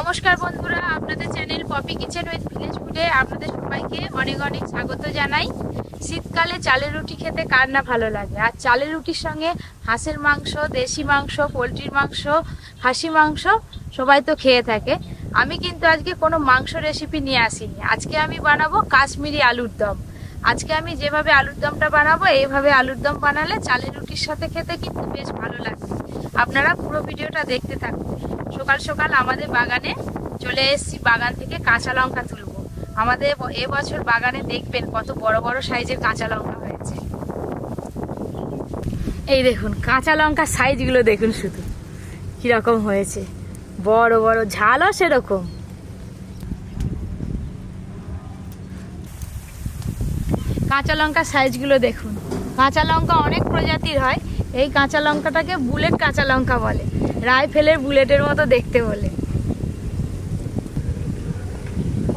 নমস্কার বন্ধুরা, আপনাদের channel Poppy kitchen with village ফুডে আপনাদের সবাইকে অনেক অনেক স্বাগত জানাই। শীতকালে চালের রুটি খেতে কার না ভালো লাগে, আর চালের রুটির সঙ্গে হাঁসের মাংস, দেশি মাংস, পোলট্রির মাংস, খাসি মাংস সবাই তো খেয়ে থাকে। আমি কিন্তু আজকে কোনো মাংস রেসিপি নিয়ে আসিনি। আজকে আমি বানাবো কাশ্মীরি আলুর দম। আজকে আমি যেভাবে আলুর দমটা বানাবো, এইভাবে আলুর দম বানালে চালের রুটির সাথে খেতে কিন্তু বেশ ভালো লাগবে। আপনারা পুরো ভিডিওটা দেখতে থাকুন। সকাল সকাল আমাদের বাগানে চলে এসেছি, বাগান থেকে কাঁচা লঙ্কা তুলবো। আমাদের এবছর বাগানে দেখবেন কত বড় বড় সাইজের কাঁচা লঙ্কা হয়েছে। এই দেখুন কাঁচা লঙ্কার সাইজগুলো দেখুন শুধু কিরকম হয়েছে, বড় বড়, ঝালও সেরকম। কাঁচা লঙ্কার সাইজগুলো দেখুন। কাঁচা লঙ্কা অনেক প্রজাতির হয়, এই কাঁচা লঙ্কাটাকে বুলেট কাঁচা লঙ্কা বলে, রাইফেলের বুলেটের মতো দেখতে বলে।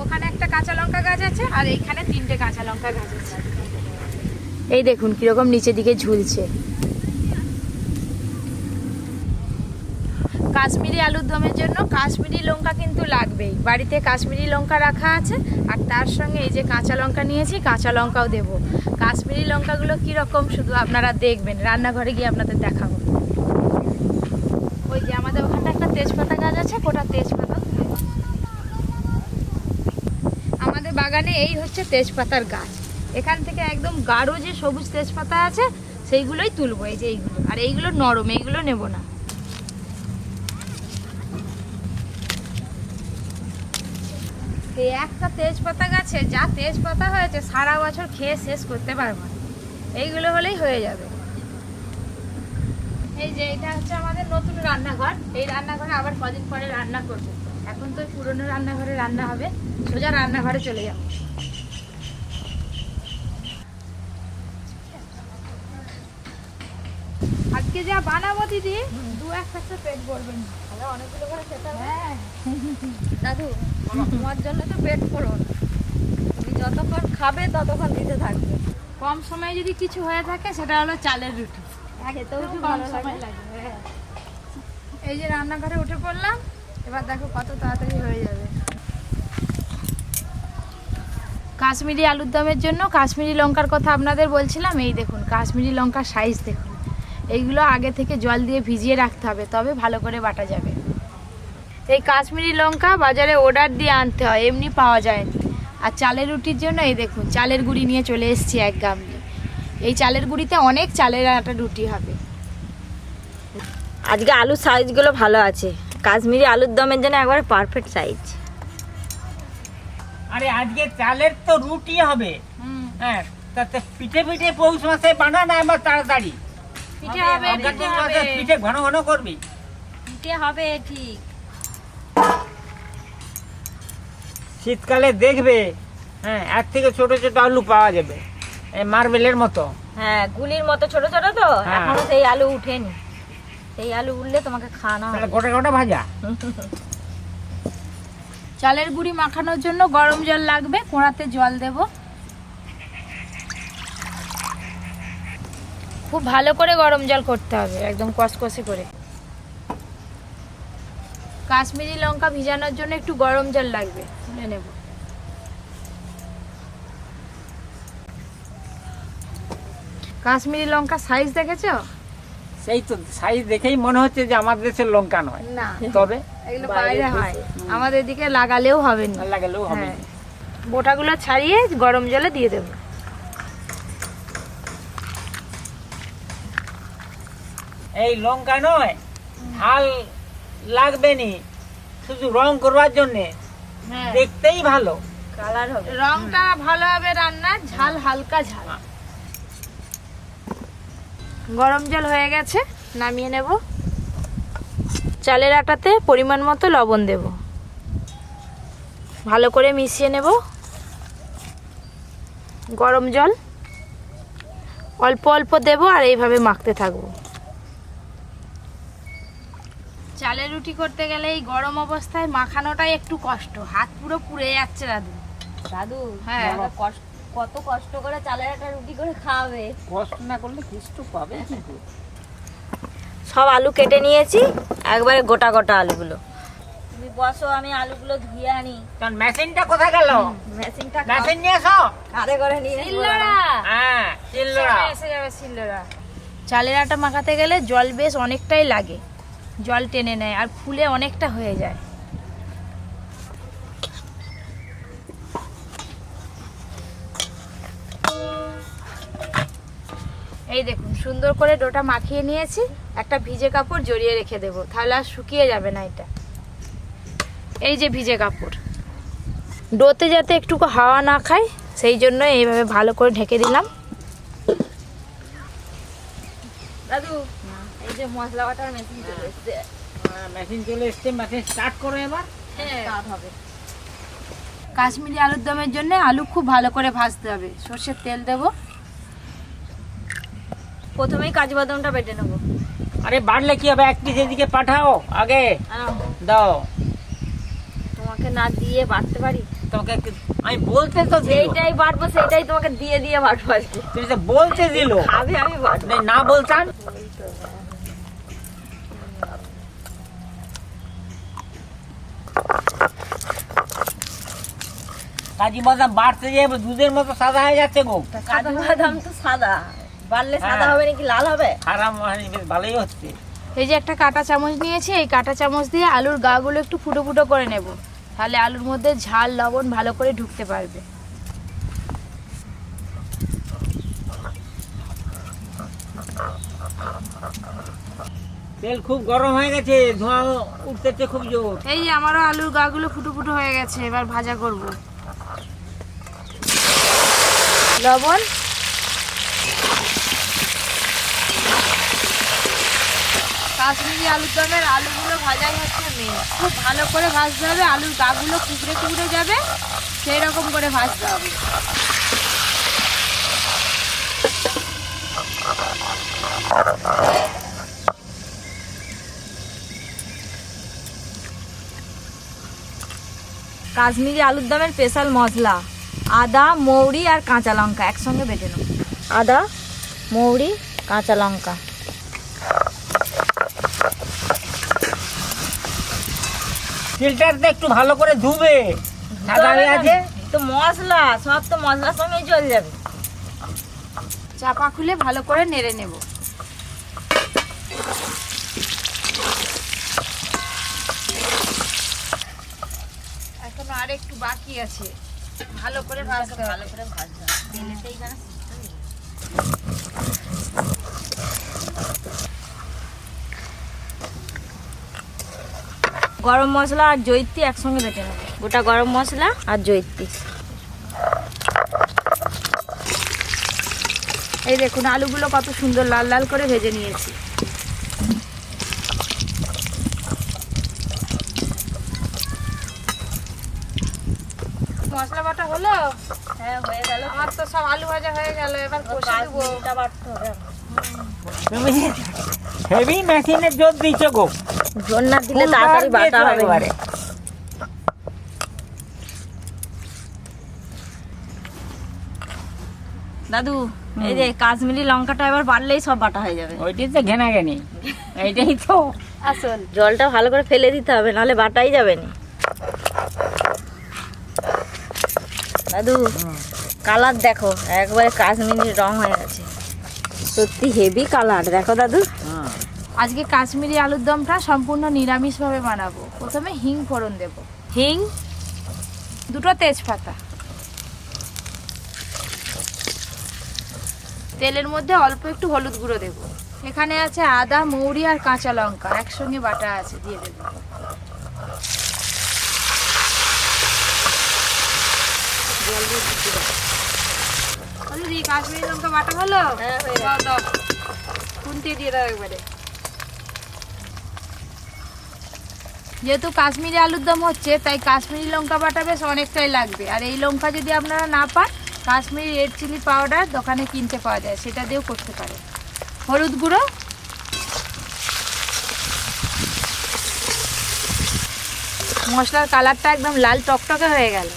ওখানে একটা কাঁচা লঙ্কা গাছ আছে, আর এইখানে 3টে কাঁচা লঙ্কা গাছ আছে। এই দেখুন কিরকম নিচের দিকে ঝুলছে। কাশ্মীরি আলুর দমের জন্য কাশ্মীরি লঙ্কা কিন্তু লাগবেই। বাড়িতে কাশ্মীরি লঙ্কা রাখা আছে, আর তার সঙ্গে এই যে কাঁচা লঙ্কা নিয়েছি, কাঁচা লঙ্কাও দেবো। কাশ্মীরি লঙ্কাগুলো কীরকম শুধু আপনারা দেখবেন, রান্নাঘরে গিয়ে আপনাদের দেখাবো। ওই যে আমাদের ওখানটা একটা তেজপাতা গাছ আছে, গোটা তেজপাতা। আমাদের বাগানে এই হচ্ছে তেজপাতার গাছ। এখান থেকে একদম গাঢ় যে সবুজ তেজপাতা আছে সেইগুলোই তুলবো, এই যে এইগুলো। আর এইগুলো নরম, এইগুলো নেব না। এই একটা তেজপাতা গাছে যা তেজপাতা হয়েছে সারা বছর খেয়ে শেষ করতে পারবো না। এইগুলো হলেই হয়ে যাবে। এই যে এটা হচ্ছে আমাদের নতুন রান্নাঘর। এই রান্নাঘরে আবার কদিন পরে রান্না করবো। এখন তো পুরনো রান্নাঘরে রান্না হবে, সোজা রান্নাঘরে চলে যাবো। আজকে যা বানাবো দিদি, 2-1 কাছে পেট ভরবেন। অনেকগুলো করে খেতে হবে। হ্যাঁ দাদু, তোমার জন্য তো পেট ভরো, তুমি যতক্ষণ খাবে ততক্ষণ দিতে থাকবে। কম সময়ে যদি কিছু হয়ে থাকে সেটা হলো চালের রুটি, খেতেও খুব ভালো লাগবে। এই যে রান্নাঘরে উঠে পড়লাম, এবার দেখো কত তাড়াতাড়ি হয়ে যাবে। কাশ্মীরি আলুর দমের জন্য কাশ্মীরি লঙ্কার কথা আপনাদের বলছিলাম। এই দেখুন কাশ্মীরি লঙ্কার সাইজ দেখুন। এইগুলো আগে থেকে জল দিয়ে ভিজিয়ে রাখতে হবে, তবে ভালো করে বাটা যাবে। এই কাশ্মীরি লঙ্কা বাজারে অর্ডার দিয়ে আনতে হয়, এমনি পাওয়া যায় না। আর চালের রুটির জন্য এই দেখুন চালের গুঁড়ি নিয়ে চলে এসেছি 1 গামলি। এই চালের গুঁড়িতে অনেক চালের আটা রুটি হবে। আজকে আলুর সাইজগুলো ভালো আছে, কাশ্মীরি আলুর দমের জন্য একবারে পারফেক্ট সাইজ। আরে আজকে চালের তো রুটি হবে। হ্যাঁ, তাতে পিঠে পিঠে পৌষ মাসে বানানা আমার তাড়াতাড়ি পিঠে হবে, পিঠে ঘন ঘন করবি। পিঠে হবে ঠিক। শীতকালে দেখবে, হ্যাঁ, এর থেকে ছোট ছোট আলু পাওয়া যাবে, এই মার্বেলের মতো। হ্যাঁ, গুলির মতো ছোট ছোট তো, হ্যাঁ। এখনো সেই আলু উঠেনি। সেই আলু উঠলে তোমাকে খাওয়ানো হবে। গোটা গোটা ভাজা। চালের গুঁড়ি মাখানোর জন্য গরম জল লাগবে, কোড়াতে জল দেব। খুব ভালো করে গরম জল করতে হবে, একদম কষকষে করে। কাশ্মীরি লঙ্কা ভিজানোর জন্য একটু গরম জল লাগবে, তুলে নেব। কাশ্মীরি লঙ্কা সাইজ দেখেছো? সেই তো সাইজ দেখেই মনে হচ্ছে যে আমাদের দেশের লঙ্কা নয়। না, তবে এগুলো বাইরে হয়, আমাদের দিকে লাগালেও হবে না। লাগালেও হবে। হ্যাঁ, বোটাগুলো ছাড়িয়ে গরম জলে দিয়ে দেবো। এই লঙ্কা নয়, ঝাল লাগবে নি, শুধু রং করবার জন্যে। হ্যাঁ, দেখতেই ভালো, কালার হবে। রংটা ভালো হবে রান্নার, ঝাল হালকা ঝাল। গরম জল হয়ে গেছে, নামিয়ে নেব। চালের আটাতে পরিমাণ মতো লবণ দেব, ভালো করে মিশিয়ে নেব। গরম জল অল্প অল্প দেব, আর এইভাবে মাখতে থাকবো। চালের রুটি করতে গেলে এই গরম অবস্থায় মাখানোটাই একটু কষ্ট, হাত পুরো পুড়ে যাচ্ছে দাদু। দাদু, হ্যাঁ, কত কষ্ট করে চালের একটা রুটি করে খাওয়াবে। কষ্ট না করলে কিছু পাবে কিন্তু। সব আলু কেটে নিয়েছি, একবারে গোটা গোটা আলুগুলো। তুমি বসো, আমি আলুগুলো ধুয়ে আনি। কারণ মেশিনটা কোথায় গেল? মেশিনটা মেশিন নিয়ে এসো। কাঁধে করে নিয়ে শিলনোড়া। হ্যাঁ, চিল্লরা। এসে যাবে শিলনোড়া। চালের আটা মাখাতে গেলে জল বেশ অনেকটাই লাগে, জল টেনে নেয় আর ফুলে অনেকটা হয়ে যায়। এই দেখুন সুন্দর করে ডোটা মাখিয়ে নিয়েছি, একটা ভিজে কাপড় জড়িয়ে রেখে দেবো, তাহলে আর শুকিয়ে যাবে না এটা। এই যে ভিজে কাপড়, ডোতে যাতে একটুকু হাওয়া না খায় সেই জন্য এইভাবে ভালো করে ঢেকে দিলাম। দাদু, এই যে মশলা বাটার মেশিন চলে এসছে। মেশিন চলে এসছে, মেশিন স্টার্ট করো এবার। স্টার্ট হবে। কাশ্মীরি আলুর দমের জন্য আলু খুব ভালো করে ভাজতে হবে। সর্ষের তেল দেব। প্রথমেই কাজু বাদামটা বেটে নেবো। আরে বাড়লে কি হবে, এক পিস এদিকে পাঠাও আগে। আনাও। দাও। তোমাকে না দিয়ে বাটতে পারি? তোমাকে আমি বলতে তো দিল। যেইটাই বাটবো সেইটাই তোমাকে দিয়ে দিয়ে বাটবো আজকে। তুমি তো বলতে দিল। খাবে আমি বাটবো। না বলতাম। কাজু বাদাম বাড়তে যাবে, দুধের মতো সাদা হয়ে যাচ্ছে গো। কাজু বাদাম তো সাদা, বাটলে সাদা হবে নাকি লাল হবে? খারাপ বেশ ভালোই হচ্ছে। এই যে একটা কাঁটা চামচ নিয়েছি, এই কাঁটা চামচ দিয়ে আলুর গাগুলো একটু ফুটো ফুটো করে নেব, তাহলে আলুর মধ্যে ঝাল লবণ ভালো করে ঢুকতে পারবে। তেল খুব গরম হয়ে গেছে, ধোঁয়া উঠতেছে খুব জোর। এই যে আমারও আলুর গাগুলো ফুটো ফুটো হয়ে গেছে, এবার ভাজা করব। লবণ, কাশ্মীরি আলুর দমের আলুগুলো ভাজাই হচ্ছে মেন। খুব ভালো করে ভাজতে হবে, আলুর গাগুলো কুকড়ে কুকড়ে যাবে সেই রকম করে ভাজতে হবে। কাশ্মীরি আলুর দমের স্পেশাল মশলা আদা, মৌরি আর কাঁচা লঙ্কা একসঙ্গে বেটে নেব। আদা, মৌরি, কাঁচা লঙ্কা। ফিল্টারটা একটু ভালো করে ধুবে, সাদা হয়ে আছে তো মশলা সব তো মশলার সঙ্গেই চলে যাবে। চাপা খুলে ভালো করে নেড়ে নেব। এখন আর একটু বাকি আছে, ভালো করে ভাজতে হবে। ভালো করে ভাজতে হবে, তেলেতেই যেন সিদ্ধ হয়ে যায়। গরম মশলা আর জয়িত্রী একসঙ্গে বেটে নেব। গোটা গরম মশলা আর জয়িত্রী। এই দেখুন আলুগুলো কত সুন্দর লাল লাল করে ভেজে নিয়েছি। মশলা বাটা হলো? হ্যাঁ, হয়ে গেল। আমার তো সব আলু ভাজা হয়ে গেল, এবার কষে দেবো। কাশ্মীরিটা বাটতে হবে। তুমি হেভি মেশিনের জোর দিচ্ছ গো। জোর না দিলে তাড়াতাড়ি বাটা হবে একেবারে। দাদু, এই যে কাশ্মীরি লঙ্কাটা এবার বাড়লেই সব বাটা হয়ে যাবে। ওইটাই তো ঘেনা ঘেনি, এইটাই তো আসল। জলটা ভালো করে ফেলে দিতে হবে, নাহলে বাটাই যাবে না। দাদু, কালার দেখো, একবারে কাশ্মীরি রং হয়ে গেছে। সত্যি হেভি কালার, দেখো দাদু। আজকে কাশ্মীরি আলুর দমটা সম্পূর্ণ নিরামিষভাবে বানাবো। প্রথমে হিং ফোড়ন দেব, হিং, দুটো তেজপাতা, তেলের মধ্যে অল্প একটু হলুদ গুঁড়ো দেব। এখানে আছে আদা, মৌরি আর কাঁচা লঙ্কা একসঙ্গে বাটা আছে, দিয়ে দেব। দিদি কাশ্মীরি লঙ্কা বাটা হলো? হ্যাঁ, হয়ে দাও দাও, খুন্তি দিয়ে দাও একবারে। যেহেতু কাশ্মীরি আলুর দম হচ্ছে, তাই কাশ্মীরি লঙ্কা বাটা বেশ অনেকটাই লাগবে। আর এই লঙ্কা যদি আপনারা না পান, কাশ্মীরি রেড চিলি পাউডার দোকানে কিনতে পাওয়া যায়, সেটা দিয়েও করতে পারে। হলুদ গুঁড়ো, মশলার কালারটা একদম লাল টকটকে হয়ে গেল,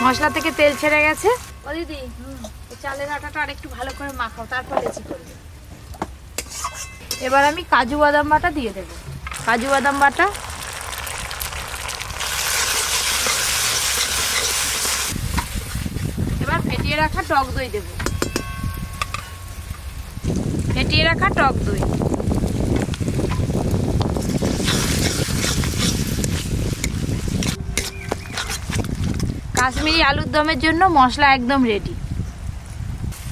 মশলা থেকে তেল ছেড়ে গেছে। ও দিদি, এই চালের আটাটা আর একটু ভালো করে মাখাও, তারপর লেচি করবে। এবার আমি কাজু বাদাম বাটা দিয়ে দেবো। কাজু বাদাম বাটা, রাখা টক দই দেব, ফেটিয়ে রাখা টক দই। কাশ্মীরি আলুর দমের জন্য মশলা একদম রেডি।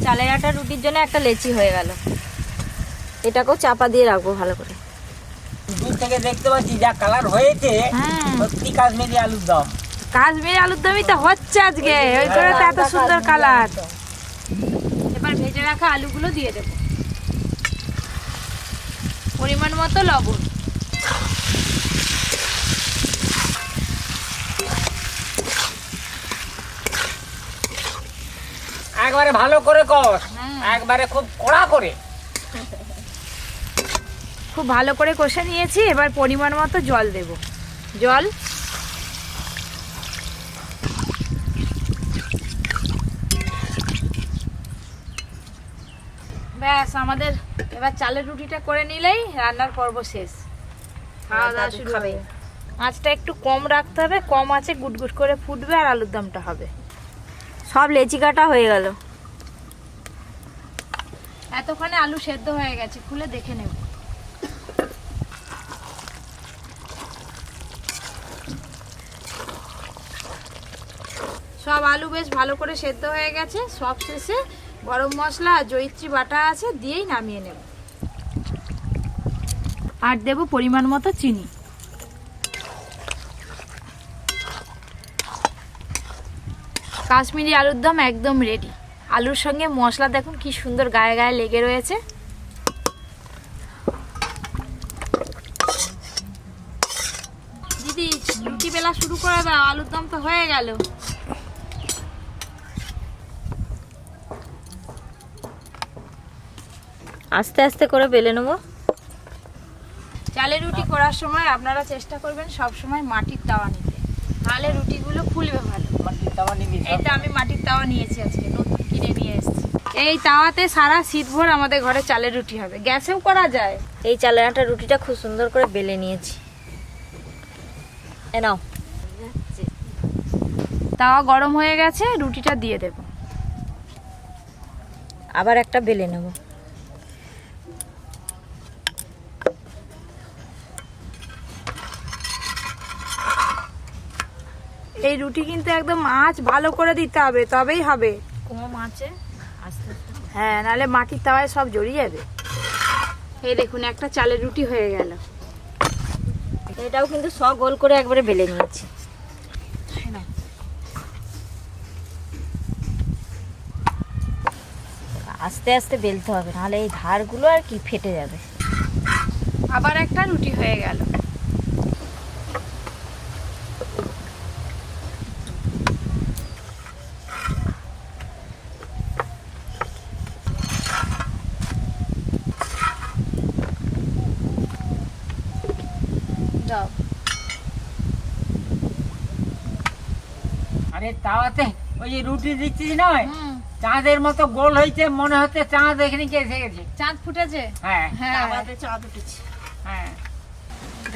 চালের আটা রুটির জন্য একটা লেচি হয়ে গেল, এটাকেও চাপা দিয়ে রাখবো ভালো করে। দূর থেকে দেখতে পাচ্ছি যা কালার হয়েছে, হ্যাঁ। সত্যি কাশ্মীরি আলুর দম। কাশ্মীরি আলুর দমই তো হচ্ছে আজকে, ওই করে তো এত সুন্দর কালার। এবার ভেজে রাখা আলুগুলো দিয়ে দেব, পরিমাণ মতো লবণ। একবারে ভালো করে কর, হ্যাঁ। একবারে খুব কড়া করে। খুব ভালো করে কষে নিয়েছি, এবার পরিমাণ মতো জল দেব। জল ব্যাস, আমাদের এবার চালের রুটিটা করে নিলেই রান্নার পর্ব শেষ। খাওয়া দাওয়া শুরু হবে। আঁচটা একটু কম রাখতে হবে, কম আছে, গুটগুট করে ফুটবে আর আলুর দমটা হবে। সব লেচি কাটা হয়ে গেল। এতক্ষণে আলু সেদ্ধ হয়ে গেছে, খুলে দেখে নেব। সব আলু বেশ ভালো করে সেদ্ধ হয়ে গেছে। সব শেষে গরম মশলা আর জয়িত্রী বাটা আছে, দিয়েই নামিয়ে নেব। আর দেব পরিমাণ মতো চিনি। কাশ্মীরি আলুর দম একদম রেডি। আলুর সঙ্গে মশলা দেখুন কি সুন্দর গায়ে গায়ে লেগে রয়েছে। দিদি রুটি বেলা শুরু করে দাও, আলুর দম তো হয়ে গেল। আস্তে আস্তে করে বেলে নেবো। চালের রুটি করার সময় আপনারা চেষ্টা করবেন সব সময় মাটির তাওয়া নিতে, তাহলে রুটিগুলো ফুলবে ভালো। মাটির তাওয়া নিবি? এইটা আমি মাটির তাওয়া নিয়েছি, আজকে নতুন কিনে নিয়ে এসেছি। এই তাওয়াতে সারা শীতভর আমাদের ঘরে চালের রুটি হবে, গ্যাসেও করা যায়। এই চালের আটা রুটিটা খুব সুন্দর করে বেলে নিয়েছি। এ নাও। তাওয়া গরম হয়ে গেছে, রুটিটা দিয়ে দেব। আবার একটা বেলে নেব। এই রুটি কিন্তু একদম আঁচ ভালো করে দিতে হবে, তবেই হবে। কম আছে, আস্তে আস্তে। হ্যাঁ, নাহলে মাটির তাওয়ায় সব জড়িয়ে যাবে। এই দেখুন একটা চালের রুটি হয়ে গেল। এটাও কিন্তু সব গোল করে একবারে বেলে নিয়েছি। আস্তে আস্তে বেলতে হবে, নাহলে এই ধারগুলো আর কি ফেটে যাবে। আবার একটা রুটি হয়ে গেল। দাও। আরে তাওয়াতে ওই যে রুটি দিচ্ছিস নয়, চাঁদের মতো গোল হয়েছে, মনে হচ্ছে চাঁদ এখানে এসে গেছে। চাঁদ ফুটেছে। হ্যাঁ হ্যাঁ, চাঁদ উঠেছে। হ্যাঁ,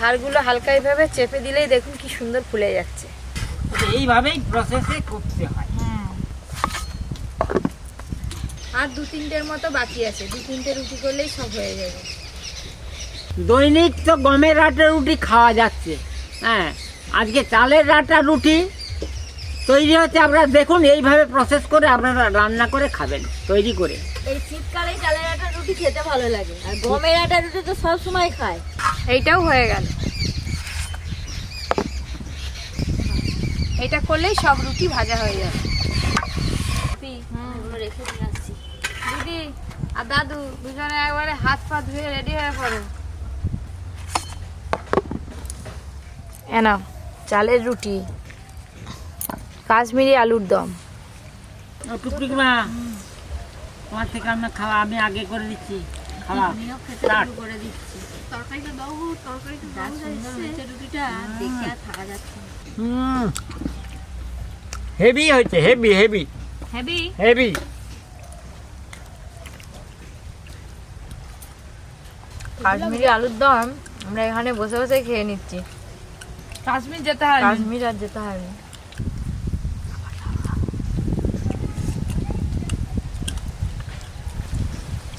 ধারগুলো হালকা এইভাবে চেপে দিলেই দেখুন কি সুন্দর ফুলে যাচ্ছে। এইভাবেই প্রসেসে করতে হয়। আর দু তিনটের মতো বাকি আছে, দু তিনটে রুটি করলেই সব হয়ে যাবে। দৈনিক তো গমের আটার রুটি খাওয়া যাচ্ছে, হ্যাঁ, আজকে চালের আটার রুটি তৈরি হচ্ছে। আপনারা দেখুন এইভাবে প্রসেস করে আপনারা রান্না করে খাবেন, তৈরি করে। এই শীতকালে চালের আটার রুটি খেতে ভালো লাগে, আর গমের আটার রুটি তো সব সময় খায়। এইটাও হয়ে গেল। এটা করলেই সব রুটি ভাজা হয়ে যাবে। এগুলো রেখে দিয়ে আসছি। দিদি আর দাদু দুজনে একবারে হাত পা ধুয়ে রেডি হয়ে পড়ো। এনাও চালের রুটি, কাশ্মীরি আলুর দম। টুকটুক মা, তোমার থেকে আমরা খাওয়া আমি আগে করে দিচ্ছি, খাওয়া আমিও খেতে শুরু করে দিচ্ছি। তরকারিটা দাও, তরকারিটা দাও। সুন্দর হয়েছে রুটিটা, দেখে আর থাকা যাচ্ছে না। হেভি হয়েছে, heavy heavy heavy heavy. Kashmiri আলুর দম আমরা এখানে বসে বসে খেয়ে নিচ্ছি। কাশ্মীর যেতে হয়, কাশ্মীর আর যেতে হবে।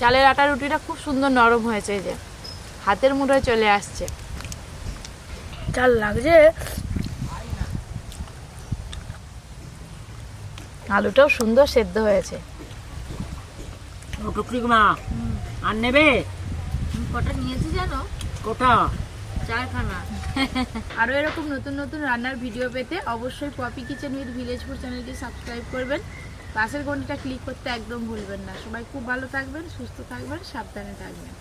চালের আটা রুটিটা খুব সুন্দর নরম হয়েছে, এই যে হাতের মুঠোয় চলে আসছে। চাল লাগছে, আলুটাও সুন্দর সেদ্ধ হয়েছে। টুকরিমা আর নেবে? কটা নিয়েছি জানো? কোটা? 4খানা। আরও এরকম নতুন নতুন রান্নার ভিডিও পেতে অবশ্যই Poppy kitchen with village food চ্যানেলটি সাবস্ক্রাইব করবেন, পাশের ঘন্টিটা ক্লিক করতে একদম ভুলবেন না। সবাই খুব ভালো থাকবেন, সুস্থ থাকবেন, সাবধানে থাকবেন।